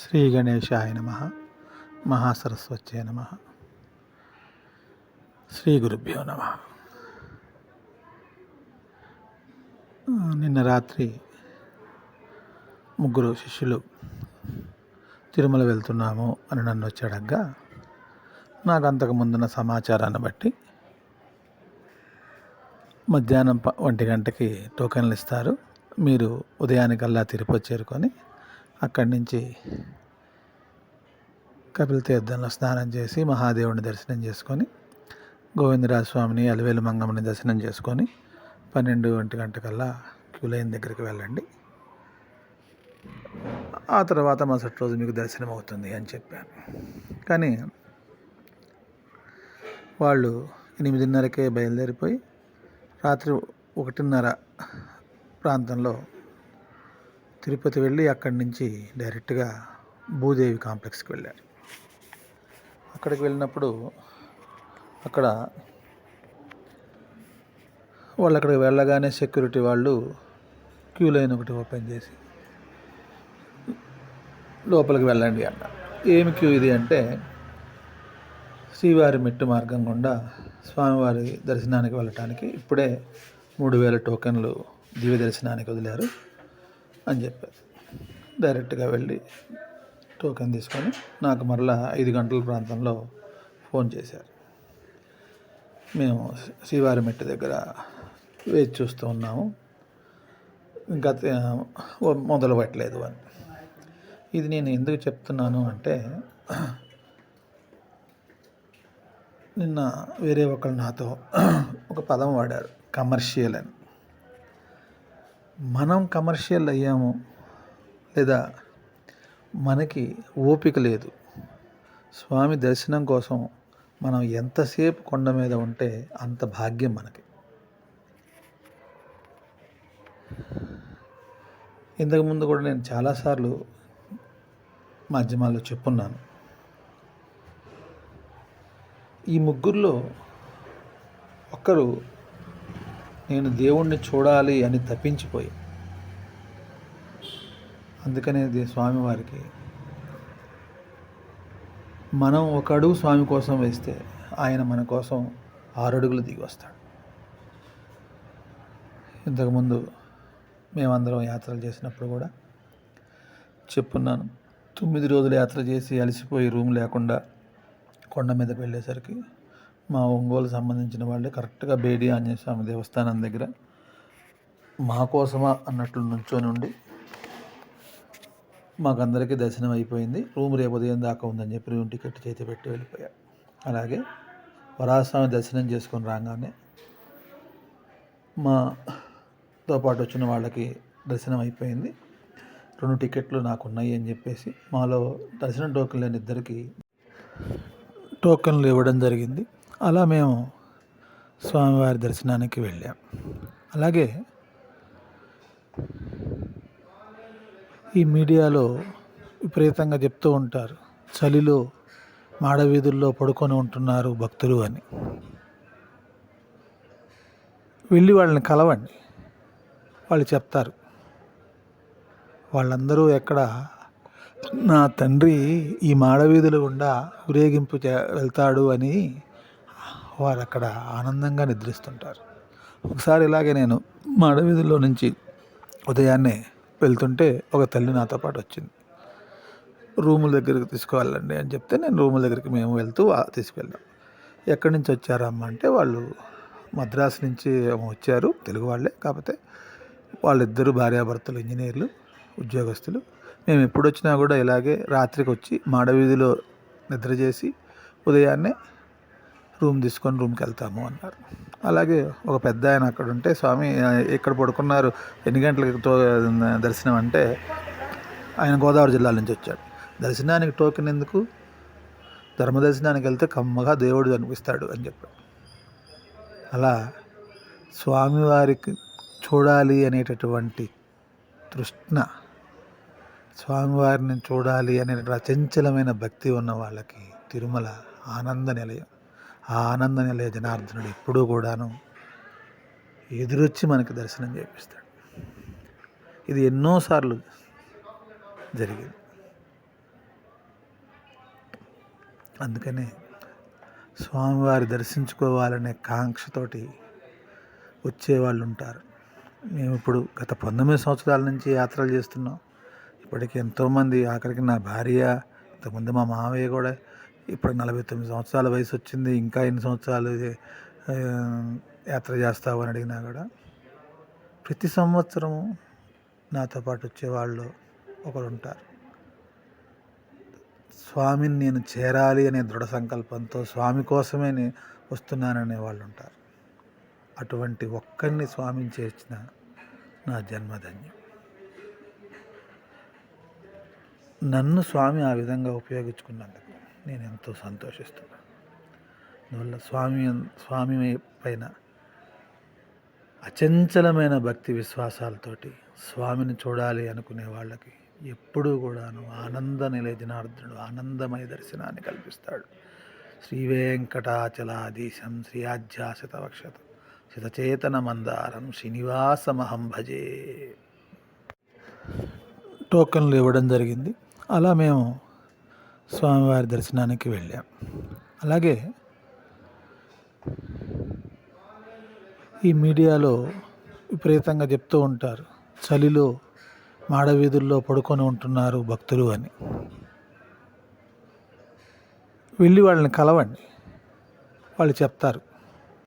శ్రీ గణేశాయ నమః. మహాసరస్వత్యై నమః. శ్రీ గురుభ్యో నమః. నిన్న రాత్రి ముగ్గురు శిష్యులు తిరుమల వెళ్తున్నాము అని నన్ను వచ్చి అడగ్గా, నాకు అంతకు ముందున్న సమాచారాన్ని బట్టి మధ్యాహ్నం 1 గంటకి టోకెన్లు ఇస్తారు. మీరు ఉదయానికల్లా తిరుపతి చేరుకొని అక్కడి నుంచి కపిల తీర్థంలో స్నానం చేసి మహాదేవుని దర్శనం చేసుకొని గోవిందరాజ స్వామిని, అలివేలు మంగమ్మని దర్శనం చేసుకొని 12-1 గంటకల్లా క్యూ లైన్ దగ్గరికి వెళ్ళండి. ఆ తర్వాత మరుసటి రోజు మీకు దర్శనం అవుతుంది అని చెప్పాను. కానీ వాళ్ళు 8:30కే బయలుదేరిపోయి రాత్రి 1:30 ప్రాంతంలో తిరుపతి వెళ్ళి అక్కడి నుంచి డైరెక్ట్గా భూదేవి కాంప్లెక్స్కి వెళ్ళారు. అక్కడికి వెళ్ళినప్పుడు అక్కడికి వెళ్ళగానే సెక్యూరిటీ వాళ్ళు క్యూ లైన్ ఒకటి ఓపెన్ చేసి లోపలికి వెళ్ళండి అన్నారు. ఏమి క్యూ ఇది అంటే, శ్రీవారి మెట్టు మార్గం గుండా స్వామివారి దర్శనానికి వెళ్ళటానికి ఇప్పుడే 3,000 టోకెన్లు దివ్య దర్శనానికి వదిలారు అని చెప్పారు. డైరెక్ట్గా వెళ్ళి టోకెన్ తీసుకొని నాకు మరలా 5 గంటల ప్రాంతంలో ఫోన్ చేశారు. మేము శ్రీవారి మెట్టు దగ్గర వేచి చూస్తూ ఉన్నాము, ఇంకా మొదలు పెట్టలేదు అని. ఇది నేను ఎందుకు చెప్తున్నాను అంటే, నిన్న వేరే ఒకరు నాతో ఒక పదం వాడారు, కమర్షియల్ అని. మనం కమర్షియల్ అయ్యాము, లేదా మనకి ఓపిక లేదు. స్వామి దర్శనం కోసం మనం ఎంతసేపు కొండ మీద ఉంటే అంత భాగ్యం మనకి. ఇంతకుముందు కూడా నేను చాలాసార్లు మాధ్యమాల్లో చెప్పున్నాను. ఈ ముగ్గురులో ఒక్కరు నేను దేవుణ్ణి చూడాలి అని తప్పించిపోయి, అందుకనే స్వామివారికి మనం ఒక అడుగు స్వామి కోసం వేస్తే ఆయన మన కోసం 6 అడుగులు దిగి వస్తాడు. ఇంతకుముందు మేమందరం యాత్రలు చేసినప్పుడు కూడా చెప్పున్నాను, 9 రోజులు యాత్ర చేసి అలసిపోయి రూమ్ లేకుండా కొండ మీదకి వెళ్ళేసరికి మా ఒంగోలు సంబంధించిన వాళ్ళే కరెక్ట్గా బేడి ఆంజనేయ స్వామి దేవస్థానం దగ్గర మా కోసమా అన్నట్లు నుంచొని ఉండి మాకందరికీ దర్శనం అయిపోయింది. రూమ్ రేపు ఉదయం దాకా ఉందని చెప్పి రూమ్ టికెట్ చేతి పెట్టి వెళ్ళిపోయారు. అలాగే వరాహస్వామి దర్శనం చేసుకొని రాగానే మాతో పాటు వచ్చిన వాళ్ళకి దర్శనం అయిపోయింది, 2 టికెట్లు నాకు ఉన్నాయి అని చెప్పేసి మాలో దర్శనం టోకెన్ లేని 2కి టోకెన్లు ఇవ్వడం జరిగింది. అలా మేము స్వామివారి దర్శనానికి వెళ్ళాం. అలాగే ఈ మీడియాలో విపరీతంగా చెప్తూ ఉంటారు, చలిలో మాడవీధుల్లో పడుకొని ఉంటున్నారు భక్తులు అని. వెళ్ళి వాళ్ళని కలవండి, వాళ్ళు చెప్తారు. వాళ్ళందరూ ఎక్కడ, నా తండ్రి ఈ మాడవీధుల గుండా ఊరేగింపు వెళ్తాడు అని వారు అక్కడ ఆనందంగా నిద్రిస్తుంటారు. ఒకసారి ఇలాగే నేను మాడవీధుల్లో నుంచి ఉదయాన్నే వెళ్తుంటే ఒక తల్లి నాతో పాటు వచ్చింది. రూముల దగ్గరికి తీసుకువెళ్ళండి అని చెప్తే నేను రూముల దగ్గరికి మేము వెళ్తూ తీసుకెళ్ళాం. ఎక్కడి నుంచి వచ్చారమ్మా అంటే, వాళ్ళు మద్రాసు నుంచి వచ్చారు, తెలుగు వాళ్ళే, కాకపోతే వాళ్ళిద్దరు భార్యాభర్తలు ఇంజనీర్లు, ఉద్యోగస్తులు. మేము ఎప్పుడు వచ్చినా కూడా ఇలాగే రాత్రికి వచ్చి మాడవీధిలో నిద్ర చేసి ఉదయాన్నే రూమ్ తీసుకొని రూమ్కి వెళ్తాము అన్నారు. అలాగే ఒక పెద్ద ఆయన అక్కడ ఉంటే, స్వామి ఇక్కడ పడుకున్నారు, ఎన్ని గంటలకి దర్శనం అంటే, ఆయన గోదావరి జిల్లా నుంచి వచ్చాడు. దర్శనానికి టోకెన్ ఎందుకు, ధర్మదర్శనానికి వెళ్తే కమ్మగా దేవుడు అనిపిస్తాడు అని చెప్పాడు. అలా స్వామివారికి చూడాలి అనేటటువంటి తృష్ణ, స్వామివారిని చూడాలి అనే అచంచలమైన భక్తి ఉన్న వాళ్ళకి తిరుమల ఆనంద నిలయం. ఆ ఆనంద నిలయ జనార్దనుడు ఎప్పుడూ కూడాను ఎదురొచ్చి మనకి దర్శనం చేపిస్తాడు. ఇది ఎన్నోసార్లు జరిగింది. అందుకనే స్వామివారి దర్శించుకోవాలనే కాంక్షతోటి వచ్చేవాళ్ళు ఉంటారు. మేము ఇప్పుడు గత 19 సంవత్సరాల నుంచి యాత్రలు చేస్తున్నాం. ఇప్పటికి ఎంతోమంది, ఆఖరికి నా భార్య, ఇంతకుముందు మా మావయ్య కూడా ఇప్పుడు 49 సంవత్సరాల వయసు వచ్చింది, ఇంకా ఎన్ని సంవత్సరాలు ఆ, యాత్ర చేస్తావు అని అడిగినా కూడా ప్రతి సంవత్సరం నాతో పాటు వచ్చేవాళ్ళు ఒకరు ఉంటారు. స్వామిని నేను చేరాలి అనే దృఢ సంకల్పంతో స్వామి కోసమే నేను వస్తున్నాననే వాళ్ళు ఉంటారు. అటువంటి ఒక్కరిని స్వామిని చేర్చిన నా జన్మధన్యం. నన్ను స్వామి ఆ విధంగా ఉపయోగించుకున్నందుకు నేను ఎంతో సంతోషిస్తున్నాను. అందువల్ల స్వామి పైన అచంచలమైన భక్తి విశ్వాసాలతోటి స్వామిని చూడాలి అనుకునే వాళ్ళకి ఎప్పుడూ కూడాను ఆనంద నిలయ జనార్దనుడు ఆనందమయ దర్శనాన్ని కల్పిస్తాడు. శ్రీ వెంకటాచలాధీశం శ్రీయాధ్యాశతవక్షత శతచేతన మందారం శ్రీనివాసమహం భజే. టోకన్లు ఇవ్వడం జరిగింది. అలా మేము స్వామివారి దర్శనానికి వెళ్ళాం. అలాగే ఈ మీడియాలో విపరీతంగా చెప్తూ ఉంటారు, చలిలో మాడవీధుల్లో పడుకొని ఉంటున్నారు భక్తులు అని. వెళ్ళి వాళ్ళని కలవండి, వాళ్ళు చెప్తారు